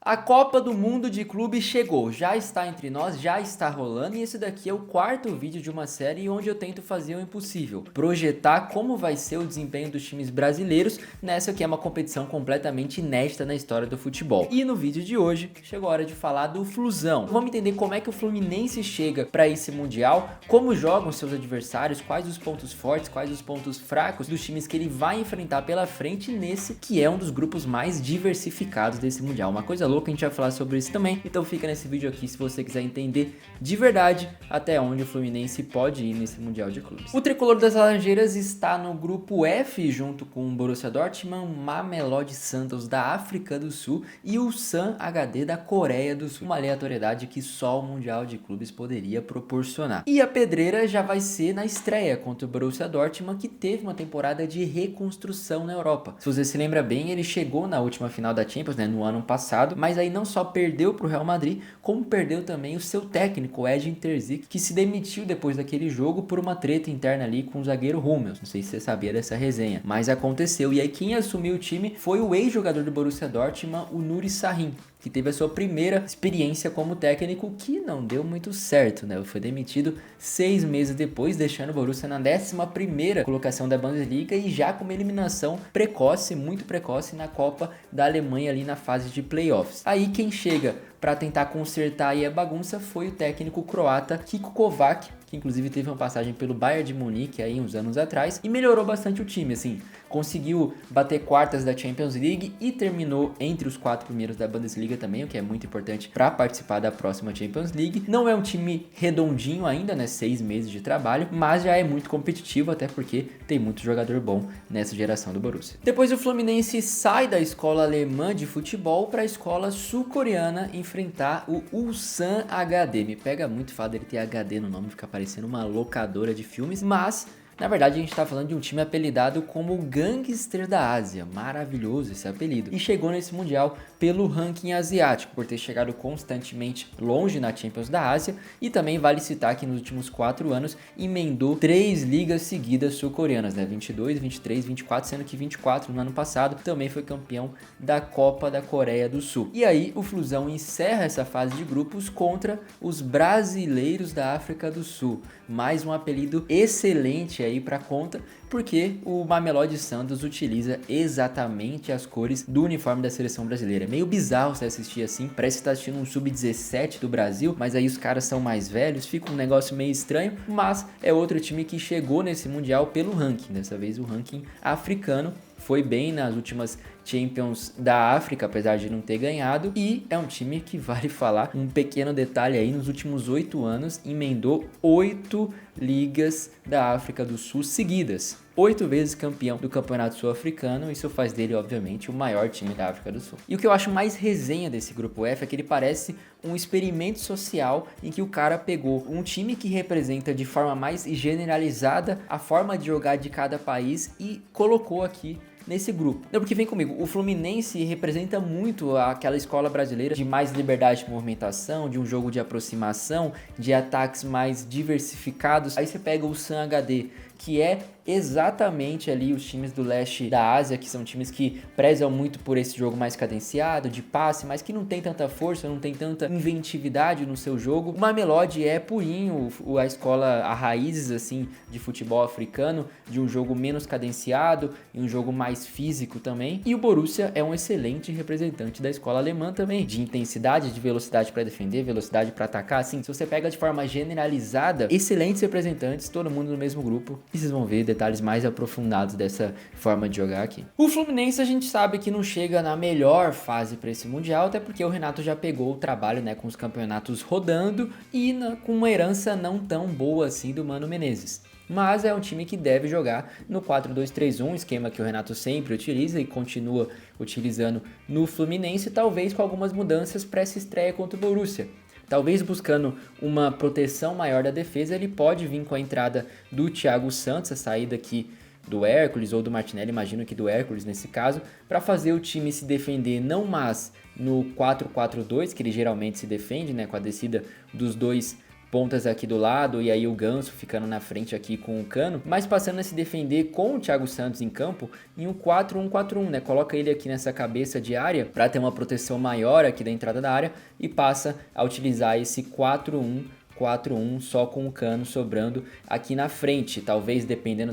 A Copa do Mundo de Clubes chegou, já está entre nós, já está rolando e esse daqui é o quarto vídeo de uma série onde eu tento fazer o impossível, projetar como vai ser o desempenho dos times brasileiros nessa que é uma competição completamente inédita na história do futebol. E no vídeo de hoje, chegou a hora de falar do Flusão. Vamos entender como é que o Fluminense chega para esse Mundial, como jogam seus adversários, quais os pontos fortes, quais os pontos fracos dos times que ele vai enfrentar pela frente nesse que é um dos grupos mais diversificados desse Mundial. Uma coisa louca, a gente vai falar sobre isso também, então fica nesse vídeo aqui se você quiser entender de verdade até onde o Fluminense pode ir nesse Mundial de Clubes. O tricolor das Laranjeiras está no grupo F junto com o Borussia Dortmund, Mamelodi Sundowns da África do Sul e o Ulsan HD da Coreia do Sul. Uma aleatoriedade que só o Mundial de Clubes poderia proporcionar. E a pedreira já vai ser na estreia contra o Borussia Dortmund, que teve uma temporada de reconstrução na Europa. Se você se lembra bem, ele chegou na última final da Champions, no ano passado, mas aí não só perdeu para o Real Madrid, como perdeu também o seu técnico, o Edin Terzic, que se demitiu depois daquele jogo por uma treta interna ali com o zagueiro Hummels. Não sei se você sabia dessa resenha, mas aconteceu. E aí quem assumiu o time foi o ex-jogador do Borussia Dortmund, o Nuri Sahin, que teve a sua primeira experiência como técnico, que não deu muito certo, né? Foi demitido 6 meses depois, deixando o Borussia na 11ª colocação da Bundesliga e já com uma eliminação precoce, muito precoce na Copa da Alemanha ali na fase de playoffs. Aí quem chega para tentar consertar aí a bagunça foi o técnico croata Kiko Kovac, que inclusive teve uma passagem pelo Bayern de Munique aí uns anos atrás e melhorou bastante o time, assim, conseguiu bater quartas da Champions League e terminou entre os 4 primeiros da Bundesliga também, o que é muito importante para participar da próxima Champions League. Não é um time redondinho ainda, né, 6 meses de trabalho, mas já é muito competitivo, até porque tem muito jogador bom nessa geração do Borussia. Depois o Fluminense sai da escola alemã de futebol para a escola sul-coreana enfrentar o Ulsan HD. Me pega muito o fato dele ter HD no nome, fica parecendo uma locadora de filmes, mas na verdade a gente tá falando de um time apelidado como o Gangster da Ásia, maravilhoso esse apelido, e chegou nesse Mundial pelo ranking asiático, por ter chegado constantemente longe na Champions da Ásia, e também vale citar que nos últimos 4 anos emendou 3 ligas seguidas sul-coreanas, né? 22, 23, 24, sendo que 24 no ano passado também foi campeão da Copa da Coreia do Sul. E aí o Flusão encerra essa fase de grupos contra os brasileiros da África do Sul, mais um apelido excelente aí para conta, porque o Mamelodi Sundowns utiliza exatamente as cores do uniforme da seleção brasileira. É meio bizarro você assistir assim, parece que tá assistindo um sub-17 do Brasil, mas aí os caras são mais velhos, fica um negócio meio estranho, mas é outro time que chegou nesse Mundial pelo ranking, dessa vez o ranking africano. Foi bem nas últimas Champions da África, apesar de não ter ganhado, e é um time que vale falar um pequeno detalhe aí, nos últimos 8 anos emendou 8 ligas da África do Sul seguidas. 8 vezes campeão do Campeonato Sul-Africano, isso faz dele, obviamente, o maior time da África do Sul. E o que eu acho mais resenha desse grupo F é que ele parece um experimento social em que o cara pegou um time que representa de forma mais generalizada a forma de jogar de cada país e colocou aqui nesse grupo. Não, porque vem comigo, o Fluminense representa muito aquela escola brasileira de mais liberdade de movimentação, de um jogo de aproximação, de ataques mais diversificados. Aí você pega o Ulsan HD, que é exatamente ali os times do leste da Ásia, que são times que prezam muito por esse jogo mais cadenciado, de passe, mas que não tem tanta força, não tem tanta inventividade no seu jogo. O Mamelodi é purinho, a escola, a raízes assim de futebol africano, de um jogo menos cadenciado e um jogo mais físico também. E o Borussia é um excelente representante da escola alemã também, de intensidade, de velocidade para defender, velocidade para atacar. Assim, se você pega de forma generalizada, excelentes representantes, todo mundo no mesmo grupo, e vocês vão ver detalhes mais aprofundados dessa forma de jogar aqui. O Fluminense a gente sabe que não chega na melhor fase para esse Mundial, até porque o Renato já pegou o trabalho, né, com os campeonatos rodando e com uma herança não tão boa assim do Mano Menezes. Mas é um time que deve jogar no 4-2-3-1, esquema que o Renato sempre utiliza e continua utilizando no Fluminense, talvez com algumas mudanças para essa estreia contra o Borussia. Talvez buscando uma proteção maior da defesa, ele pode vir com a entrada do Thiago Santos, a saída aqui do Hércules ou do Martinelli, imagino que do Hércules nesse caso, para fazer o time se defender não mais no 4-4-2, que ele geralmente se defende, né, com a descida dos dois pontas aqui do lado e aí o Ganso ficando na frente aqui com o Cano, mas passando a se defender com o Thiago Santos em campo em um 4-1-4-1, né? Coloca ele aqui nessa cabeça de área para ter uma proteção maior aqui da entrada da área e passa a utilizar esse 4-1-4-1 só com o Cano sobrando aqui na frente. Talvez, dependendo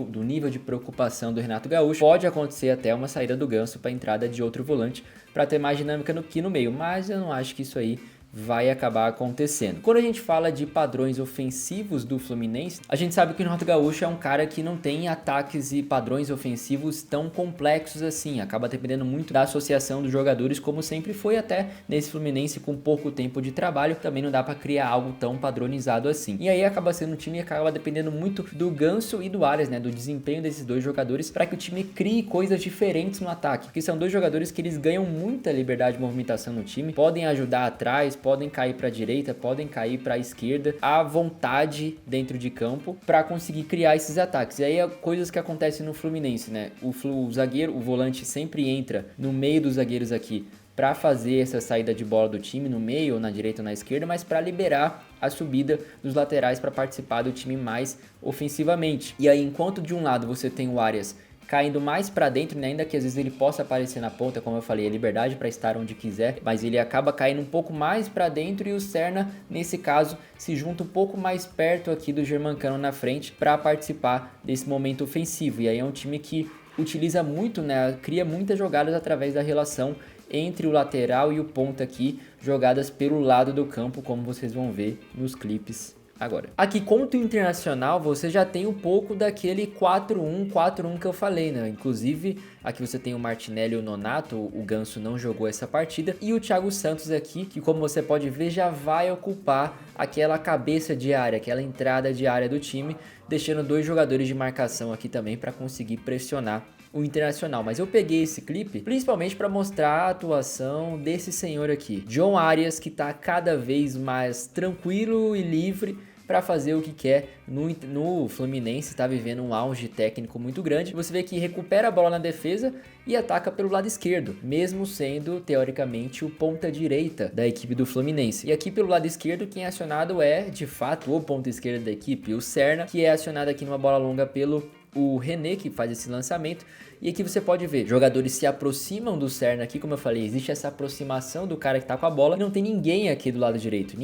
do nível de preocupação do Renato Gaúcho, pode acontecer até uma saída do Ganso para a entrada de outro volante para ter mais dinâmica aqui no meio, mas eu não acho que isso aí vai acabar acontecendo. Quando a gente fala de padrões ofensivos do Fluminense, a gente sabe que o Renato Gaúcho é um cara que não tem ataques e padrões ofensivos tão complexos assim, acaba dependendo muito da associação dos jogadores, como sempre foi até nesse Fluminense com pouco tempo de trabalho, também não dá para criar algo tão padronizado assim. E aí acaba sendo um time que acaba dependendo muito do Ganso e do Arias, né, do desempenho desses dois jogadores para que o time crie coisas diferentes no ataque, porque são dois jogadores que eles ganham muita liberdade de movimentação no time, podem ajudar atrás, podem cair para a direita, podem cair para a esquerda, à vontade dentro de campo para conseguir criar esses ataques. E aí é coisas que acontecem no Fluminense, né? O zagueiro, o volante sempre entra no meio dos zagueiros aqui para fazer essa saída de bola do time no meio, ou na direita ou na esquerda, mas para liberar a subida dos laterais para participar do time mais ofensivamente. E aí, enquanto de um lado você tem o Arias caindo mais para dentro, né? Ainda que às vezes ele possa aparecer na ponta, como eu falei, é liberdade para estar onde quiser, mas ele acaba caindo um pouco mais para dentro e o Serna, nesse caso, se junta um pouco mais perto aqui do Germancano na frente para participar desse momento ofensivo. E aí é um time que utiliza muito, né? Cria muitas jogadas através da relação entre o lateral e o ponta aqui, jogadas pelo lado do campo, como vocês vão ver nos clipes agora. Aqui contra o Internacional você já tem um pouco daquele 4-1-4-1 que eu falei, né? Inclusive aqui você tem o Martinelli e o Nonato, o Ganso não jogou essa partida, e o Thiago Santos aqui, que como você pode ver já vai ocupar aquela cabeça de área, aquela entrada de área do time, deixando dois jogadores de marcação aqui também para conseguir pressionar o Internacional. Mas eu peguei esse clipe principalmente para mostrar a atuação desse senhor aqui, John Arias, que tá cada vez mais tranquilo e livre para fazer o que quer no Fluminense, está vivendo um auge técnico muito grande. Você vê que recupera a bola na defesa e ataca pelo lado esquerdo, mesmo sendo teoricamente o ponta direita da equipe do Fluminense. E aqui pelo lado esquerdo quem é acionado é de fato o ponta esquerda da equipe, o Serna, que é acionado aqui numa bola longa pelo o René, que faz esse lançamento. E aqui você pode ver, jogadores se aproximam do Serna aqui, como eu falei, existe essa aproximação do cara que tá com a bola e não tem ninguém aqui do lado direito,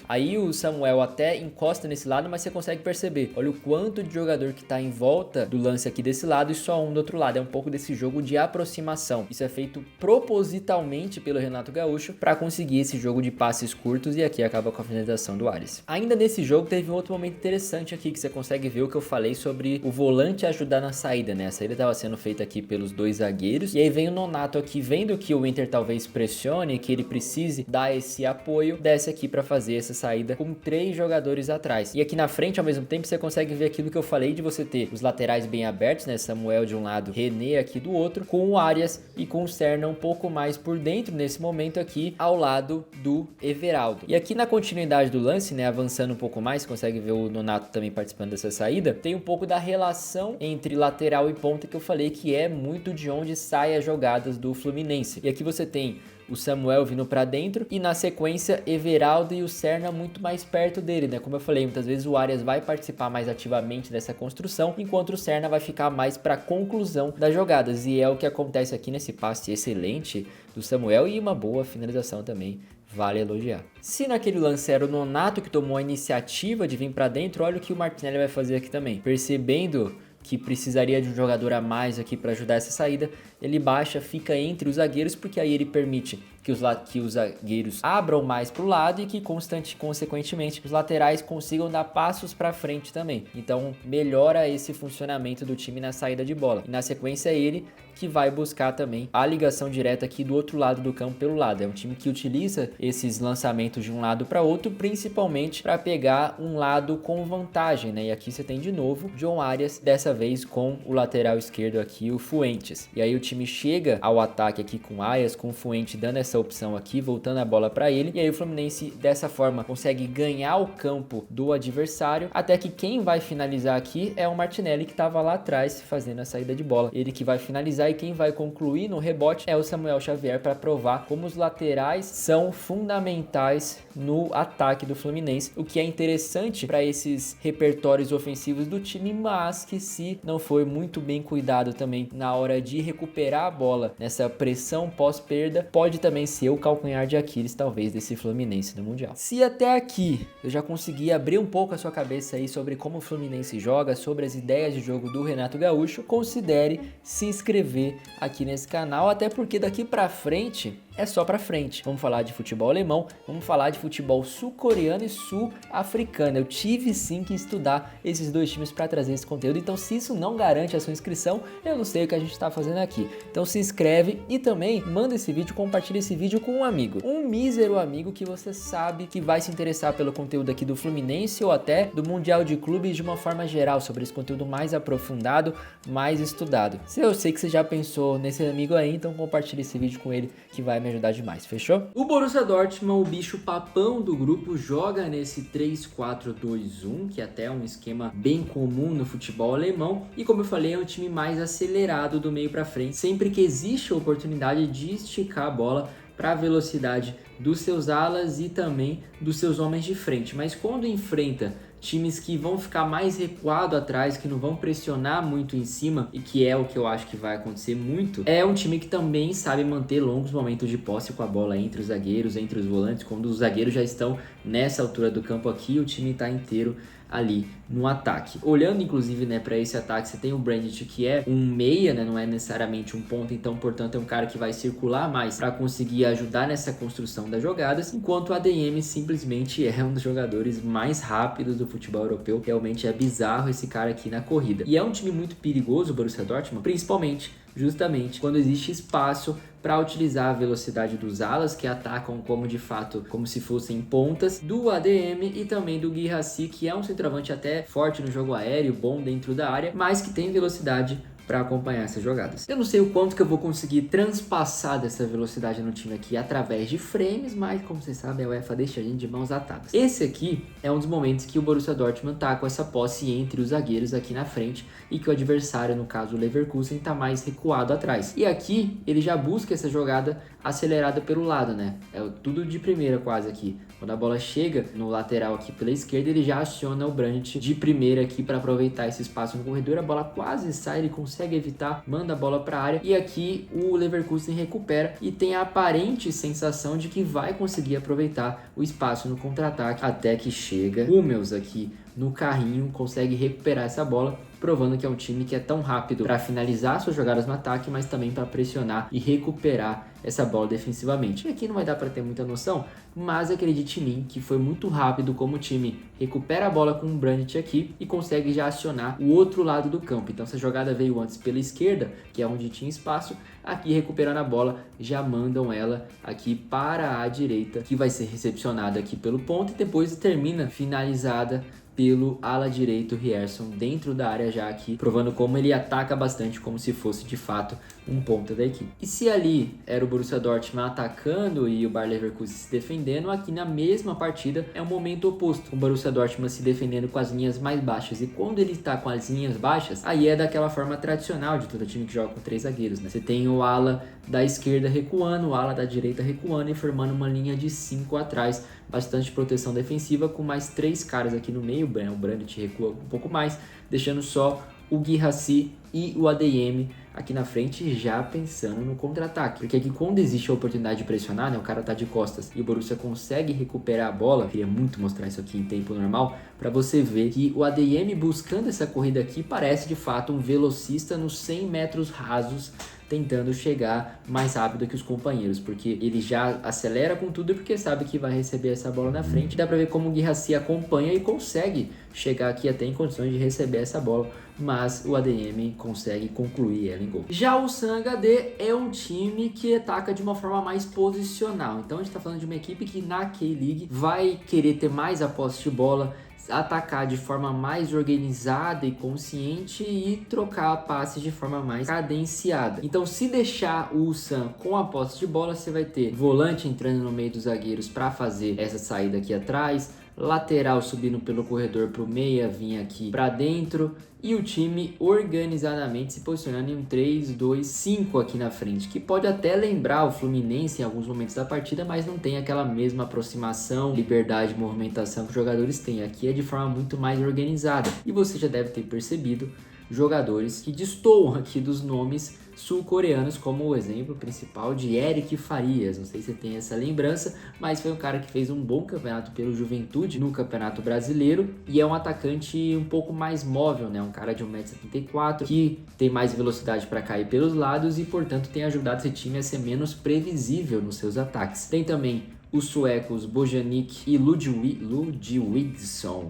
Aí o Samuel até encosta nesse lado, mas você consegue perceber, olha o quanto de jogador que tá em volta do lance aqui desse lado e só um do outro lado, é um pouco desse jogo de aproximação. Isso é feito propositalmente pelo Renato Gaúcho para conseguir esse jogo de passes curtos e aqui acaba com a finalização do Arias. Ainda nesse jogo teve um outro momento interessante aqui que você consegue ver o que eu falei sobre o volante ajudar na saída, né? A saída estava sendo feita aqui pelos dois zagueiros e aí vem o Nonato aqui vendo que o Inter talvez pressione, que ele precise dar esse apoio, desce aqui para fazer essa saída com 3 jogadores atrás. E aqui na frente ao mesmo tempo você consegue ver aquilo que eu falei de você ter os laterais bem abertos, né? Samuel de um lado, René aqui do outro, com o Arias e com o Serna um pouco mais por dentro nesse momento aqui ao lado do Everaldo. E aqui na continuidade do lance, né, avançando um pouco mais, você consegue ver o Nonato também participando dessa saída, tem um pouco da relação entre lateral e ponta que eu falei que é muito de onde saem as jogadas do Fluminense. E aqui você tem o Samuel vindo para dentro e na sequência Everaldo e o Serna muito mais perto dele, né? Como eu falei, muitas vezes o Arias vai participar mais ativamente dessa construção, enquanto o Serna vai ficar mais para conclusão das jogadas. E é o que acontece aqui nesse passe excelente do Samuel e uma boa finalização também. Vale elogiar. Se naquele lance era o Nonato que tomou a iniciativa de vir para dentro, olha o que o Martinelli vai fazer aqui também. Percebendo que precisaria de um jogador a mais aqui para ajudar essa saída, ele baixa, fica entre os zagueiros, porque aí ele permite que os zagueiros abram mais para o lado e que consequentemente os laterais consigam dar passos para frente também. Então melhora esse funcionamento do time na saída de bola. E na sequência é ele que vai buscar também a ligação direta aqui do outro lado do campo pelo lado. É um time que utiliza esses lançamentos de um lado para outro, principalmente para pegar um lado com vantagem, né? E aqui você tem de novo John Arias, dessa vez com o lateral esquerdo aqui, o Fuentes. E aí o time chega ao ataque aqui com Arias, com o Fuentes dando essa essa opção aqui, voltando a bola para ele. E aí o Fluminense dessa forma consegue ganhar o campo do adversário, até que quem vai finalizar aqui é o Martinelli, que estava lá atrás fazendo a saída de bola. Ele que vai finalizar, e quem vai concluir no rebote é o Samuel Xavier, para provar como os laterais são fundamentais no ataque do Fluminense, o que é interessante para esses repertórios ofensivos do time, mas que se não foi muito bem cuidado também na hora de recuperar a bola nessa pressão pós-perda, pode também ser o calcanhar de Aquiles talvez desse Fluminense no Mundial. Se até aqui eu já consegui abrir um pouco a sua cabeça aí sobre como o Fluminense joga, sobre as ideias de jogo do Renato Gaúcho, considere se inscrever aqui nesse canal, até porque daqui pra frente é só pra frente. Vamos falar de futebol alemão, vamos falar de futebol sul-coreano e sul-africano. Eu tive sim que estudar esses dois times para trazer esse conteúdo, então se isso não garante a sua inscrição, eu não sei o que a gente tá fazendo aqui. Então se inscreve e também manda esse vídeo, compartilha esse vídeo com um amigo. Um mísero amigo que você sabe que vai se interessar pelo conteúdo aqui do Fluminense ou até do Mundial de Clubes de uma forma geral, sobre esse conteúdo mais aprofundado, mais estudado. Se eu sei que você já pensou nesse amigo aí, então compartilha esse vídeo com ele que vai me ajudar demais, fechou? O Borussia Dortmund, o bicho papão do grupo, joga nesse 3-4-2-1, que até é um esquema bem comum no futebol alemão, e como eu falei, é um time mais acelerado do meio para frente, sempre que existe a oportunidade de esticar a bola para a velocidade dos seus alas e também dos seus homens de frente. Mas quando enfrenta times que vão ficar mais recuado atrás, que não vão pressionar muito em cima, e que é o que eu acho que vai acontecer muito, é um time que também sabe manter longos momentos de posse com a bola entre os zagueiros, entre os volantes. Quando os zagueiros já estão nessa altura do campo aqui, o time está inteiro ali no ataque. Olhando inclusive, né, para esse ataque, você tem o Brandt, que é um meia, né, não é necessariamente um ponta, então portanto é um cara que vai circular mais para conseguir ajudar nessa construção das jogadas, enquanto o ADM simplesmente é um dos jogadores mais rápidos do futebol europeu. Realmente é bizarro esse cara aqui na corrida. E é um time muito perigoso, o Borussia Dortmund, principalmente justamente quando existe espaço para utilizar a velocidade dos alas, que atacam como de fato, como se fossem pontas, do ADM e também do Guirassy, que é um centroavante até forte no jogo aéreo, bom dentro da área, mas que tem velocidade para acompanhar essas jogadas. Eu não sei o quanto que eu vou conseguir transpassar dessa velocidade no time aqui através de frames, mas como vocês sabem, a UEFA deixa a gente de mãos atadas. Esse aqui é um dos momentos que o Borussia Dortmund tá com essa posse entre os zagueiros aqui na frente e que o adversário, no caso o Leverkusen, tá mais recuado atrás. E aqui ele já busca essa jogada acelerada pelo lado, né? É tudo de primeira quase aqui. Quando a bola chega no lateral aqui pela esquerda, ele já aciona o Brandt de primeira aqui para aproveitar esse espaço no corredor. A bola quase sai, ele consegue evitar, manda a bola para a área, e aqui o Leverkusen recupera e tem a aparente sensação de que vai conseguir aproveitar o espaço no contra-ataque, até que chega o Hummels aqui no carrinho, consegue recuperar essa bola, provando que é um time que é tão rápido para finalizar suas jogadas no ataque, mas também para pressionar e recuperar essa bola defensivamente. E aqui não vai dar para ter muita noção, mas acredite em mim que foi muito rápido como o time recupera a bola com o Brandt aqui e consegue já acionar o outro lado do campo. Então essa jogada veio antes pela esquerda, que é onde tinha espaço, aqui recuperando a bola, já mandam ela aqui para a direita, que vai ser recepcionada aqui pelo ponto e depois termina finalizada pelo ala direito Rierson dentro da área já aqui, provando como ele ataca bastante, como se fosse de fato um ponta da equipe. E se ali era o Borussia Dortmund atacando e o Bayer Leverkusen se defendendo, aqui na mesma partida é um momento oposto, o Borussia Dortmund se defendendo com as linhas mais baixas, e quando ele está com as linhas baixas, aí é daquela forma tradicional de todo time que joga com três zagueiros, né? Você tem o ala da esquerda recuando, o ala da direita recuando e formando uma linha de 5 atrás, bastante proteção defensiva, com mais 3 caras aqui no meio. O Brandt recua um pouco mais, deixando só o Guirassy e o ADM aqui na frente, já pensando no contra-ataque, porque aqui quando existe a oportunidade de pressionar, né, o cara tá de costas e o Borussia consegue recuperar a bola. Eu queria muito mostrar isso aqui em tempo normal, para você ver que o ADM buscando essa corrida aqui parece de fato um velocista nos 100 metros rasos, tentando chegar mais rápido que os companheiros, porque ele já acelera com tudo porque sabe que vai receber essa bola na frente. Dá pra ver como o Guirassy acompanha e consegue chegar aqui até em condições de receber essa bola, mas o ADM consegue concluir ela em gol. Já o Sam HD é um time que ataca de uma forma mais posicional, então a gente tá falando de uma equipe que na K-League vai querer ter mais a posse de bola, atacar de forma mais organizada e consciente e trocar passes de forma mais cadenciada. Então, se deixar o Ulsan com a posse de bola, você vai ter volante entrando no meio dos zagueiros para fazer essa saída aqui atrás, lateral subindo pelo corredor para o meia vir aqui para dentro e o time organizadamente se posicionando em um 3-2-5 aqui na frente, que pode até lembrar o Fluminense em alguns momentos da partida, mas não tem aquela mesma aproximação, liberdade de movimentação que os jogadores têm. Aqui é de forma muito mais organizada e você já deve ter percebido jogadores que destoam aqui dos nomes sul-coreanos, como o exemplo principal de Eric Farias. Não sei se você tem essa lembrança, mas foi um cara que fez um bom campeonato pelo Juventude no Campeonato Brasileiro e é um atacante um pouco mais móvel, né? Um cara de 1,74 m que tem mais velocidade para cair pelos lados e, portanto, tem ajudado esse time a ser menos previsível nos seus ataques. Tem também os suecos Bojanic e Ludwigsson.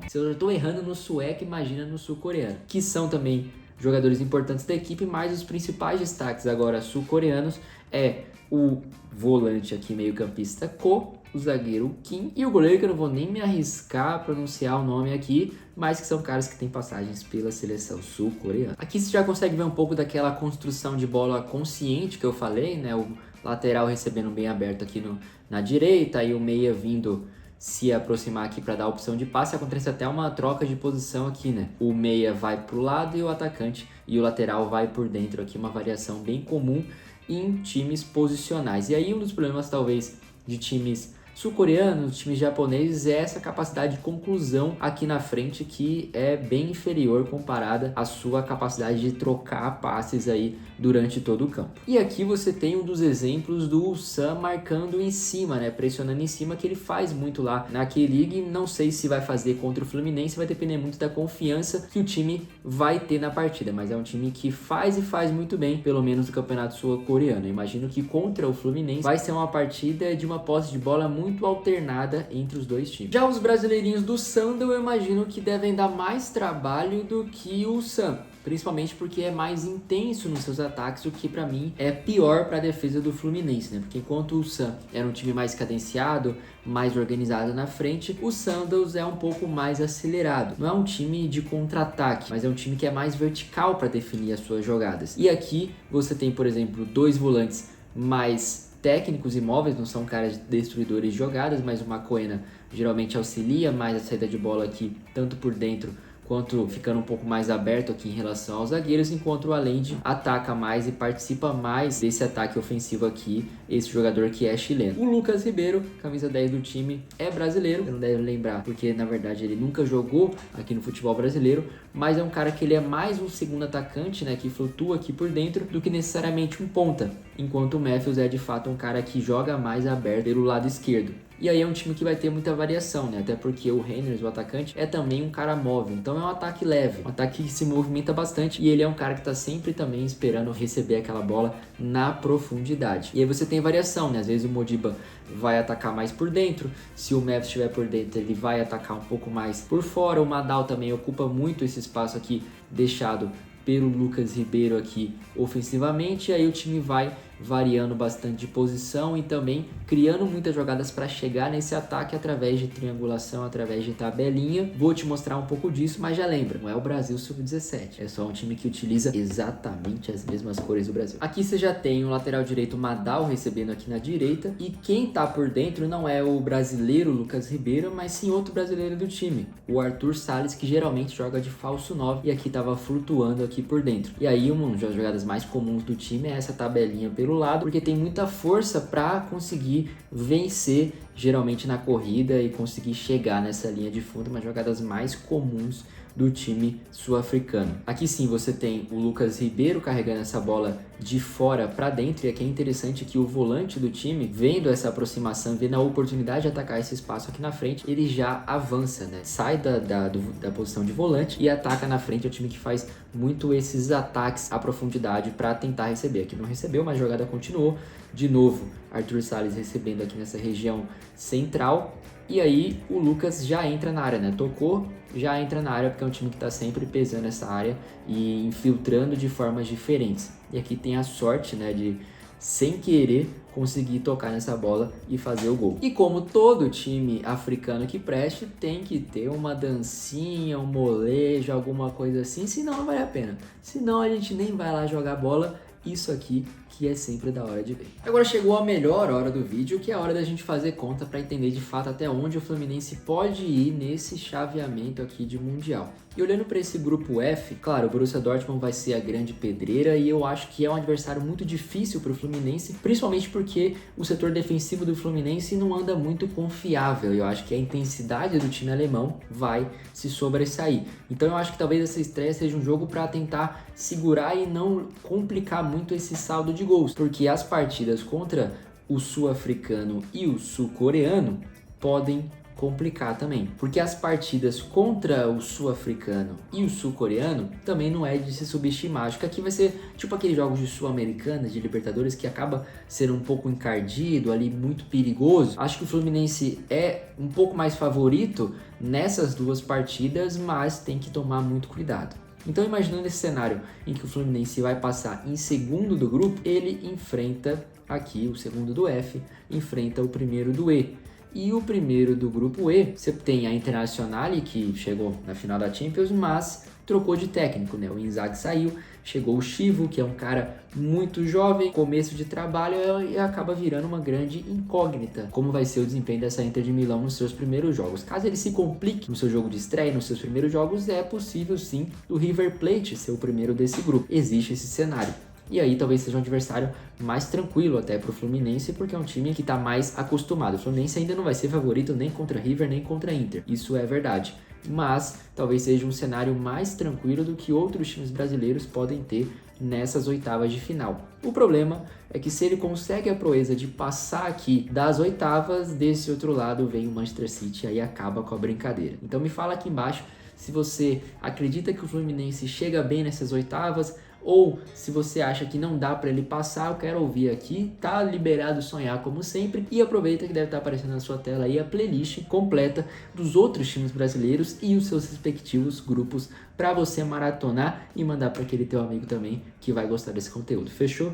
Se eu já estou errando no sueco, imagina no sul-coreano, que são também jogadores importantes da equipe, mas os principais destaques agora sul-coreanos é o volante aqui meio-campista Ko, o zagueiro Kim e o goleiro que eu não vou nem me arriscar a pronunciar o nome aqui, mas que são caras que têm passagens pela seleção sul-coreana. Aqui você já consegue ver um pouco daquela construção de bola consciente que eu falei, né? O lateral recebendo bem aberto aqui na direita e o meia vindo se aproximar aqui para dar a opção de passe. Acontece até uma troca de posição aqui, né? O meia vai para o lado e o atacante e o lateral vai por dentro aqui, uma variação bem comum em times posicionais. E aí um dos problemas talvez de times sul-coreanos, times japoneses, é essa capacidade de conclusão aqui na frente que é bem inferior comparada à sua capacidade de trocar passes aí durante todo o campo. E aqui você tem um dos exemplos do Ulsan marcando em cima, né? Pressionando em cima, que ele faz muito lá na K-League. Não sei se vai fazer contra o Fluminense, vai depender muito da confiança que o time vai ter na partida, mas é um time que faz e faz muito bem, pelo menos no campeonato sul-coreano. Eu imagino que contra o Fluminense vai ser uma partida de uma posse de bola muito alternada entre os dois times. Já os brasileirinhos do Sandal, eu imagino que devem dar mais trabalho do que o Ulsan, principalmente porque é mais intenso nos seus ataques, o que para mim é pior para a defesa do Fluminense, né? Porque enquanto o Ulsan era um time mais cadenciado, mais organizado na frente, o Sandals é um pouco mais acelerado. Não é um time de contra-ataque, mas é um time que é mais vertical para definir as suas jogadas. E aqui você tem, por exemplo, dois volantes mais técnicos e móveis, não são caras destruidores de jogadas, mas o Macoena geralmente auxilia mais a saída de bola aqui, tanto por dentro quanto ficando um pouco mais aberto aqui em relação aos zagueiros, enquanto o Allende ataca mais e participa mais desse ataque ofensivo aqui, esse jogador que é chileno. O Lucas Ribeiro, camisa 10 do time, é brasileiro, você não deve lembrar, porque na verdade ele nunca jogou aqui no futebol brasileiro, mas é um cara que ele é mais um segundo atacante, né, que flutua aqui por dentro, do que necessariamente um ponta, enquanto o Matthews é de fato um cara que joga mais aberto pelo lado esquerdo. E aí é um time que vai ter muita variação, né? Até porque o Reyners, o atacante, é também um cara móvel. Então é um ataque leve, um ataque que se movimenta bastante. E ele é um cara que tá sempre também esperando receber aquela bola na profundidade. E aí você tem variação, né? Às vezes o Modiba vai atacar mais por dentro. Se o Mavis estiver por dentro, ele vai atacar um pouco mais por fora. O Madal também ocupa muito esse espaço aqui deixado pelo Lucas Ribeiro aqui ofensivamente. E aí o time vai variando bastante de posição e também criando muitas jogadas para chegar nesse ataque através de triangulação, através de tabelinha. Vou te mostrar um pouco disso, mas já lembra, não é o Brasil Sub-17, é só um time que utiliza exatamente as mesmas cores do Brasil. Aqui você já tem o lateral direito Madal recebendo aqui na direita, e quem tá por dentro não é o brasileiro Lucas Ribeiro, mas sim outro brasileiro do time, o Arthur Salles, que geralmente joga de falso 9 e aqui tava flutuando aqui por dentro. E aí uma das jogadas mais comuns do time é essa tabelinha pelo lado, porque tem muita força para conseguir vencer geralmente na corrida e conseguir chegar nessa linha de fundo, uma jogadas mais comuns do time sul-africano. Aqui sim você tem o Lucas Ribeiro carregando essa bola de fora para dentro, e aqui é interessante que o volante do time, vendo essa aproximação, vendo a oportunidade de atacar esse espaço aqui na frente, ele já avança, né? Sai da posição de volante e ataca na frente. É o time que faz muito esses ataques à profundidade para tentar receber. Aqui não recebeu, mas a jogada continuou. De novo, Arthur Salles recebendo aqui nessa região central. E aí o Lucas já entra na área, né? Tocou, já entra na área, porque é um time que está sempre pesando essa área e infiltrando de formas diferentes. E aqui tem a sorte, né, de, sem querer, conseguir tocar nessa bola e fazer o gol. E como todo time africano que preste, tem que ter uma dancinha, um molejo, alguma coisa assim, senão não vale a pena. Senão a gente nem vai lá jogar bola. Isso aqui que é sempre da hora de ver. Agora chegou a melhor hora do vídeo, que é a hora da gente fazer conta para entender de fato até onde o Fluminense pode ir nesse chaveamento aqui de Mundial. E olhando para esse grupo F, claro, o Borussia Dortmund vai ser a grande pedreira e eu acho que é um adversário muito difícil para o Fluminense, principalmente porque o setor defensivo do Fluminense não anda muito confiável. Eu acho que a intensidade do time alemão vai se sobressair. Então eu acho que talvez essa estreia seja um jogo para tentar segurar e não complicar muito esse saldo de gols, porque as partidas contra o sul-africano e o sul-coreano podem complicar também, porque as partidas contra o sul-africano e o sul-coreano também não é de se subestimar. Acho que aqui vai ser tipo aqueles jogos de Sul-Americana, de Libertadores, que acaba sendo um pouco encardido ali, muito perigoso. Acho que o Fluminense é um pouco mais favorito nessas duas partidas, mas tem que tomar muito cuidado. Então, imaginando esse cenário em que o Fluminense vai passar em segundo do grupo, ele enfrenta aqui o segundo do F, enfrenta o primeiro do E. E o primeiro do grupo E, você tem a Internacional, que chegou na final da Champions, mas trocou de técnico, né? O Inzaghi saiu, chegou o Chivo, que é um cara muito jovem, começo de trabalho, e acaba virando uma grande incógnita. Como vai ser o desempenho dessa Inter de Milão nos seus primeiros jogos? Caso ele se complique no seu jogo de estreia, nos seus primeiros jogos, é possível sim o River Plate ser o primeiro desse grupo. Existe esse cenário. E aí talvez seja um adversário mais tranquilo até para o Fluminense, porque é um time que está mais acostumado. O Fluminense ainda não vai ser favorito nem contra River, nem contra Inter. Isso é verdade. Mas talvez seja um cenário mais tranquilo do que outros times brasileiros podem ter nessas oitavas de final. O problema é que se ele consegue a proeza de passar aqui das oitavas, desse outro lado vem o Manchester City e aí acaba com a brincadeira. Então me fala aqui embaixo se você acredita que o Fluminense chega bem nessas oitavas, ou se você acha que não dá para ele passar. Eu quero ouvir aqui. Tá liberado sonhar como sempre, e aproveita que deve estar aparecendo na sua tela aí a playlist completa dos outros times brasileiros e os seus respectivos grupos para você maratonar e mandar para aquele teu amigo também que vai gostar desse conteúdo. Fechou?